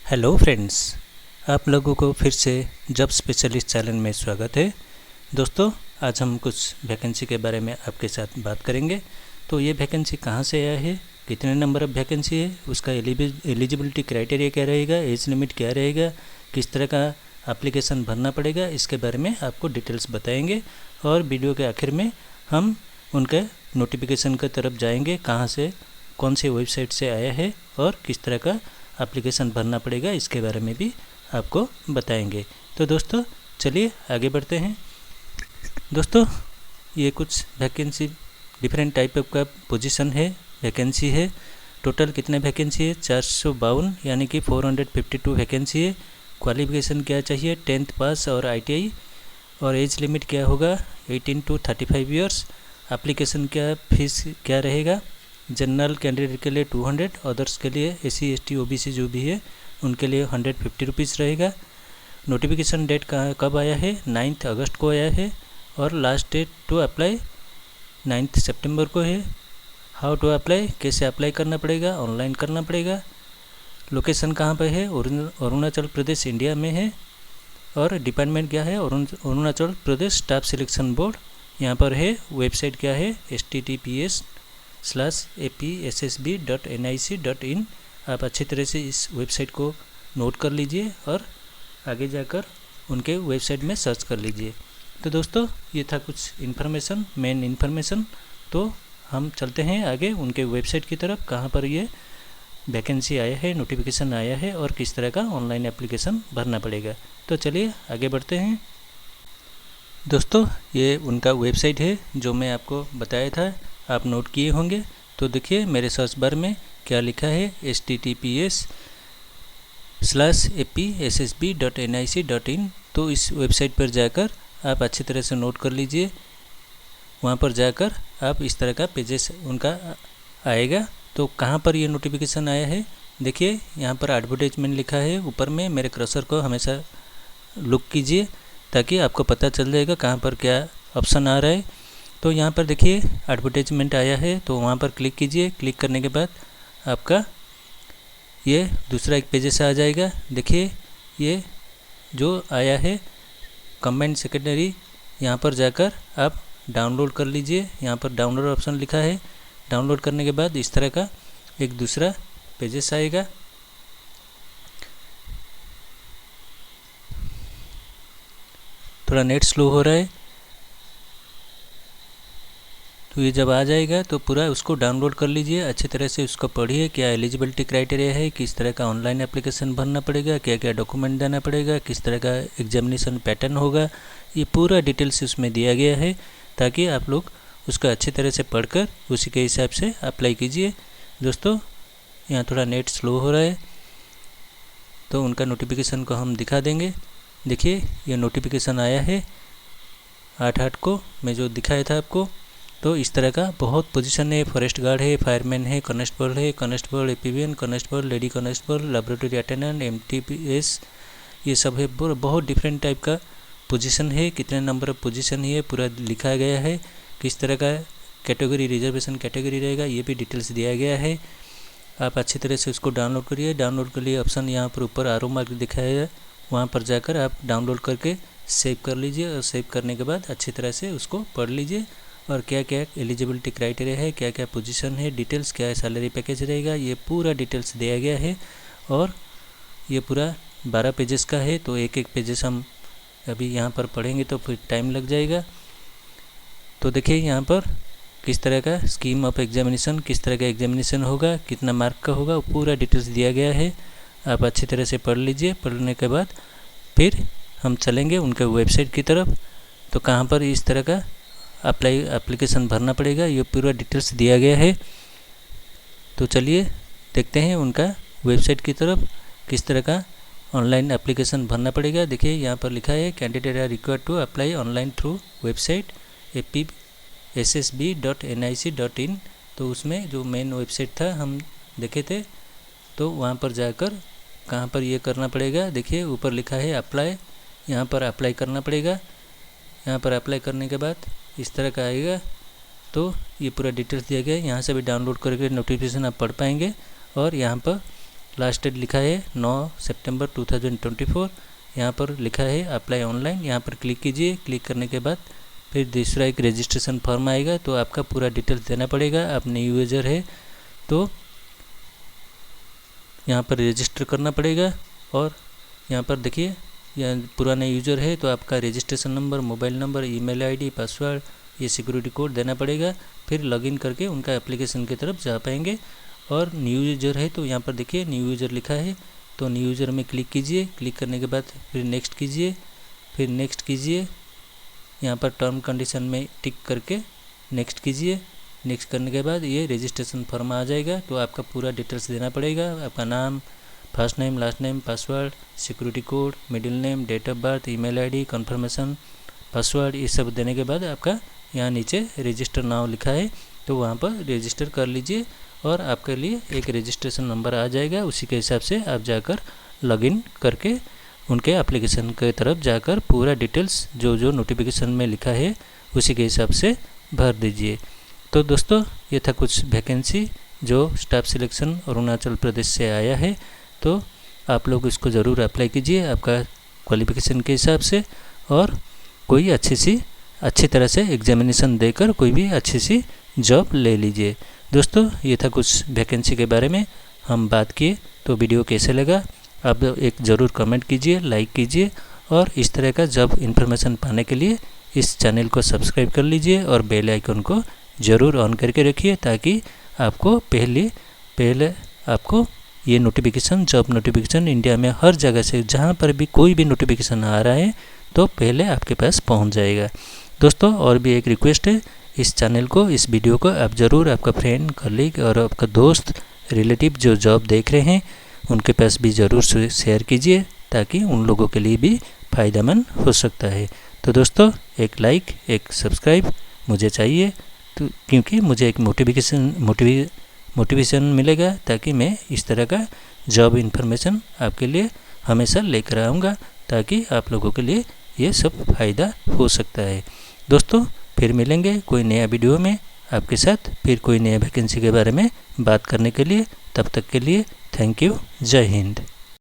Hello friends, आप लोगों को फिर से जॉब स्पेशलिस्ट चैनल में स्वागत है। दोस्तों, आज हम कुछ वैकेंसी के बारे में आपके साथ बात करेंगे। तो ये वैकेंसी कहाँ से आया है, कितने नंबर ऑफ वैकेंसी है, उसका एलिजिबिलिटी क्राइटेरिया क्या रहेगा, एज लिमिट क्या रहेगा, किस तरह का एप्लीकेशन भरना पड़ेगा, इसके बारे में आपको डिटेल्स बताएंगे। और वीडियो के आखिर में हम उनके नोटिफिकेशन की तरफ जाएंगे, कहाँ से, कौन सी वेबसाइट से आया है और किस तरह का एप्लीकेशन भरना पड़ेगा, इसके बारे में भी आपको बताएंगे। तो दोस्तों चलिए आगे बढ़ते हैं। दोस्तों, ये कुछ वैकेंसी डिफरेंट टाइप का पोजीशन है, वैकेंसी है। टोटल कितने वैकेंसी है? 452, यानी कि 452 वैकेंसी है। क्वालिफिकेशन क्या चाहिए? 10th पास और ITI। और एज लिमिट क्या होगा? 18 to 35 ईयर्स। एप्लीकेशन क्या फीस क्या रहेगा? जनरल कैंडिडेट के लिए 200, अदर्स के लिए SC ST OBC जो भी है उनके लिए 150 रुपीज़ रहेगा। नोटिफिकेशन डेट कब आया है? 9 अगस्त को आया है और लास्ट डेट टू अप्लाई 9 सितंबर को है। हाउ टू अप्लाई, कैसे अप्लाई करना पड़ेगा? ऑनलाइन करना पड़ेगा। लोकेशन कहाँ पर है? अरुणाचल प्रदेश इंडिया में है। और डिपार्टमेंट क्या है? Arunachal Pradesh staff selection board यहाँ पर है। वेबसाइट क्या है? https:/apssb.nic.in। आप अच्छी तरह से इस वेबसाइट को नोट कर लीजिए और आगे जाकर उनके वेबसाइट में सर्च कर लीजिए। तो दोस्तों, ये था कुछ इन्फॉर्मेशन, मेन इन्फॉर्मेशन। तो हम चलते हैं आगे उनके वेबसाइट की तरफ, कहाँ पर ये वैकेंसी आया है, नोटिफिकेशन आया है और किस तरह का ऑनलाइन एप्लीकेशन भरना पड़ेगा। तो चलिए आगे बढ़ते हैं। दोस्तों, ये उनका वेबसाइट है जो मैं आपको बताया था, आप नोट किए होंगे। तो देखिए मेरे सर्च बार में क्या लिखा है, https:/apssb.nic.in। तो इस वेबसाइट पर जाकर आप अच्छी तरह से नोट कर लीजिए। वहाँ पर जाकर आप इस तरह का पेजेस उनका आएगा। तो कहाँ पर ये नोटिफिकेशन आया है? देखिए यहाँ पर एडवर्टाइजमेंट लिखा है ऊपर में। मेरे क्रसर को हमेशा लुक कीजिए ताकि आपको पता चल जाएगा कहाँ पर क्या ऑप्शन आ रहा है। तो यहाँ पर देखिए एडवर्टाइजमेंट आया है, तो वहाँ पर क्लिक कीजिए। क्लिक करने के बाद आपका ये दूसरा एक पेज से आ जाएगा। देखिए ये जो आया है कंबाइंड सेकेंडरी, यहाँ पर जाकर आप डाउनलोड कर लीजिए। यहाँ पर डाउनलोड ऑप्शन लिखा है। डाउनलोड करने के बाद इस तरह का एक दूसरा पेजेस आएगा। थोड़ा नेट स्लो हो रहा है, तो ये जब आ जाएगा तो पूरा उसको डाउनलोड कर लीजिए। अच्छी तरह से उसको पढ़िए, क्या एलिजिबिलिटी क्राइटेरिया है, किस तरह का ऑनलाइन एप्लीकेशन भरना पड़ेगा, क्या क्या डॉक्यूमेंट देना पड़ेगा, किस तरह का एग्जामिनेशन पैटर्न होगा, ये पूरा डिटेल्स उसमें दिया गया है ताकि आप लोग उसका अच्छी तरह से पढ़कर उसी के हिसाब से अप्लाई कीजिए। दोस्तों, यहाँ थोड़ा नेट स्लो हो रहा है, तो उनका नोटिफिकेशन को हम दिखा देंगे। देखिए ये नोटिफिकेशन आया है 8/8 को, मैं जो दिखाया था आपको। तो इस तरह का बहुत पोजीशन है। फॉरेस्ट गार्ड है, फायरमैन है, constable APBN, constable, lady constable, laboratory attendant, MTPS, ये सब है। बहुत डिफरेंट टाइप का पोजीशन है। कितने नंबर ऑफ पोजीशन है पूरा लिखा गया है। किस तरह का कैटेगरी, रिजर्वेशन कैटेगरी रहेगा, ये भी डिटेल्स दिया गया है। आप अच्छी तरह से उसको डाउनलोड करिए। डाउनलोड के लिए ऑप्शन यहाँ पर ऊपर आरो मार्क दिखाया है, वहाँ पर जाकर आप डाउनलोड करके सेव कर लीजिए। और सेव करने के बाद अच्छी तरह से उसको पढ़ लीजिए और क्या क्या एलिजिबिलिटी क्राइटेरिया है, क्या क्या पोजीशन है, डिटेल्स क्या है, सैलरी पैकेज रहेगा, ये पूरा डिटेल्स दिया गया है। और ये पूरा 12 पेजेस का है, तो एक एक पेजेस हम अभी यहाँ पर पढ़ेंगे तो फिर टाइम लग जाएगा। तो देखिए यहाँ पर किस तरह का स्कीम ऑफ एग्जामिनेशन, किस तरह का एग्जामिनेशन होगा, कितना मार्क का होगा, पूरा डिटेल्स दिया गया है। आप अच्छी तरह से पढ़ लीजिए। पढ़ने के बाद फिर हम चलेंगे उनके वेबसाइट की तरफ। तो कहाँ पर इस तरह का एप्लीकेशन भरना पड़ेगा, ये पूरा डिटेल्स दिया गया है। तो चलिए देखते हैं उनका वेबसाइट की तरफ, किस तरह का ऑनलाइन एप्लीकेशन भरना पड़ेगा। देखिए यहाँ पर लिखा है candidate are required to apply online through website apssb.nic.in। तो उसमें जो मेन वेबसाइट था हम देखे थे, तो वहाँ पर जाकर कहाँ पर ये करना पड़ेगा, देखिए ऊपर लिखा है अप्लाई, यहाँ पर अप्लाई करना पड़ेगा। यहाँ पर अप्लाई करने के बाद इस तरह का आएगा। तो ये पूरा डिटेल्स दिया गया है, यहाँ से भी डाउनलोड करके नोटिफिकेशन आप पढ़ पाएंगे। और यहाँ पर लास्ट डेट लिखा है 9 सितंबर 2024। यहाँ पर लिखा है अप्लाई ऑनलाइन, यहाँ पर क्लिक कीजिए। क्लिक करने के बाद फिर दूसरा एक रजिस्ट्रेशन फॉर्म आएगा, तो आपका पूरा डिटेल्स देना पड़ेगा। आप न्यू यूज़र है तो यहाँ पर रजिस्टर करना पड़ेगा। और यहाँ पर देखिए, या पुराना यूज़र है तो आपका registration number, mobile number, email ID, password, ये सिक्योरिटी कोड देना पड़ेगा। फिर लॉगिन करके उनका एप्लीकेशन की तरफ जा पाएंगे। और न्यू यूज़र है तो यहाँ पर देखिए न्यू यूज़र लिखा है, तो न्यू यूज़र में क्लिक कीजिए। क्लिक करने के बाद फिर नेक्स्ट कीजिए, फिर नेक्स्ट कीजिए। यहाँ पर टर्म कंडीशन में टिक करके नेक्स्ट कीजिए। नेक्स्ट करने के बाद ये रजिस्ट्रेशन फॉर्म आ जाएगा, तो आपका पूरा डिटेल्स देना पड़ेगा। आपका नाम, first name, last name, password, security code, middle name, date of birth, email ID, confirmation, password, ये सब देने के बाद आपका यहाँ नीचे रजिस्टर नाउ लिखा है, तो वहाँ पर रजिस्टर कर लीजिए। और आपके लिए एक रजिस्ट्रेशन नंबर आ जाएगा, उसी के हिसाब से आप जाकर लॉगिन करके उनके एप्लीकेशन के तरफ जाकर पूरा डिटेल्स जो जो नोटिफिकेशन में लिखा है उसी के हिसाब से भर दीजिए। तो दोस्तों, ये था कुछ वैकेंसी जो स्टाफ सिलेक्शन अरुणाचल प्रदेश से आया है। तो आप लोग इसको ज़रूर अप्लाई कीजिए आपका क्वालिफिकेशन के हिसाब से, और कोई अच्छी तरह से एग्जामिनेशन देकर कोई भी अच्छी सी जॉब ले लीजिए। दोस्तों, ये था कुछ वैकेंसी के बारे में हम बात किए। तो वीडियो कैसे लगा आप एक ज़रूर कमेंट कीजिए, लाइक कीजिए, और इस तरह का जॉब इन्फॉर्मेशन पाने के लिए इस चैनल को सब्सक्राइब कर लीजिए और बेल आइकन को ज़रूर ऑन करके रखिए, ताकि आपको पहले आपको ये नोटिफिकेशन, जॉब नोटिफिकेशन इंडिया में हर जगह से जहाँ पर भी कोई भी नोटिफिकेशन आ रहा है तो पहले आपके पास पहुँच जाएगा। दोस्तों, और भी एक रिक्वेस्ट है, इस चैनल को, इस वीडियो को आप ज़रूर आपका फ्रेंड, कलीग और आपका दोस्त, रिलेटिव जो जॉब देख रहे हैं उनके पास भी ज़रूर शेयर कीजिए, ताकि उन लोगों के लिए भी फ़ायदेमंद हो सकता है। तो दोस्तों, एक लाइक, एक सब्सक्राइब मुझे चाहिए, तो क्योंकि मुझे एक मोटिवेशन मिलेगा, ताकि मैं इस तरह का जॉब इन्फॉर्मेशन आपके लिए हमेशा लेकर आऊँगा, ताकि आप लोगों के लिए ये सब फ़ायदा हो सकता है। दोस्तों, फिर मिलेंगे कोई नया वीडियो में आपके साथ, फिर कोई नया वैकेंसी के बारे में बात करने के लिए। तब तक के लिए थैंक यू। जय हिंद।